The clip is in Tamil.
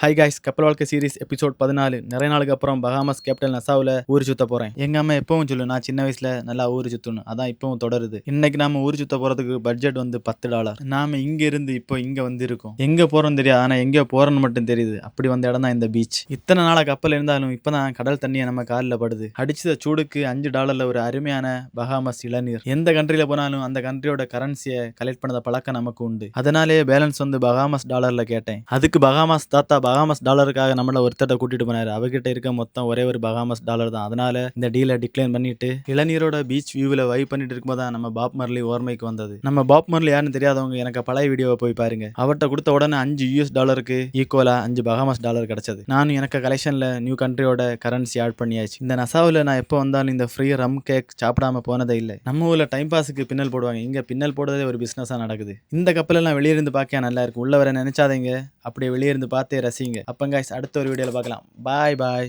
ஹாய் காய்ஸ், கப்பல் வாழ்க்கை சீரிஸ் எபிசோட் 14. நிறைய நாளுக்கு அப்புறம் பஹாமஸ் கேப்டன் நசாவில் ஊர் சுத்த போறேன். எங்க அம்மா எப்பவும் சொல்லு, நான் சின்ன வயசுல நல்லா ஊர் சுத்தணும். அதான் இப்பவும் தொடருது. இன்னைக்கு நாம ஊர் சுத்த போறதுக்கு பட்ஜெட் வந்து $10. நாம இங்க இருந்து இப்போ இங்க வந்து இருக்கோம். எங்க போறோம் தெரியாது, ஆனா எங்க போறோம்னு மட்டும் தெரியுது. அப்படி வந்த இடம் தான் இந்த பீச். இத்தனை நாளா கப்பல் இருந்தாலும் இப்பதான் கடல் தண்ணியை நம்ம காலில் படுது. அடிச்சத சூடுக்கு $5 ஒரு அருமையான பஹாமஸ் இளநீர். எந்த கண்ட்ரில போனாலும் அந்த கண்ட்ரியோட கரன்சியை கலெக்ட் பண்ணத பழக்கம் நமக்கு உண்டு. அதனாலே பேலன்ஸ் வந்து பஹாமஸ் டாலர்ல கேட்டேன். அதுக்கு பஹாமஸ் தாத்தா பஹாமஸ் டாலருக்காக நம்மள ஒருத்தட்ட கூட்டிட்டு போனாரு. அவர்கிட்ட இருக்க மொத்தம் ஒரே ஒரு பஹாமஸ் டாலர் தான். அதனால இந்த டீலை டிக்ளைன் பண்ணிட்டு இளநீரோட பீச் வியூவில் வைப் பண்ணிட்டு இருக்கும்போது தான் நம்ம பாப் மர்லி ஓர்மைக்கு வந்தது. நம்ம பாப் மர்லி யாருன்னு தெரியாதவங்க எனக்கு பழைய வீடியோவை போய் பாருங்க. அவர்கிட்ட கொடுத்த உடனே $5 ஈக்குவலா $5 பஹாமஸ் டாலர் கிடைச்சது. நானும் எனக்கு கலெக்ஷன்ல நியூ கண்ட்ரியோட கரன்சி ஆட் பண்ணியாச்சு. இந்த நசாவில் நான் எப்போ வந்தாலும் இந்த ஃப்ரீ ரம் கேக் சாப்பிடாம போனதே இல்லை. நம்ம ஊர்ல டைம் பாஸுக்கு பின்னல் போடுவாங்க, இங்க பின்னல் போடுறதே ஒரு பிசினஸா நடக்குது. இந்த கப்பலெல்லாம் வெளியே இருந்து பார்க்க நல்லா இருக்கு. உள்ள வர நினைச்சாதீங்க, அப்படியே வெளியே இருந்து பார்த்தே ரசிங்க. அப்போ கைஸ், அடுத்த ஒரு வீடியோவில் பார்க்கலாம். பாய் பாய்.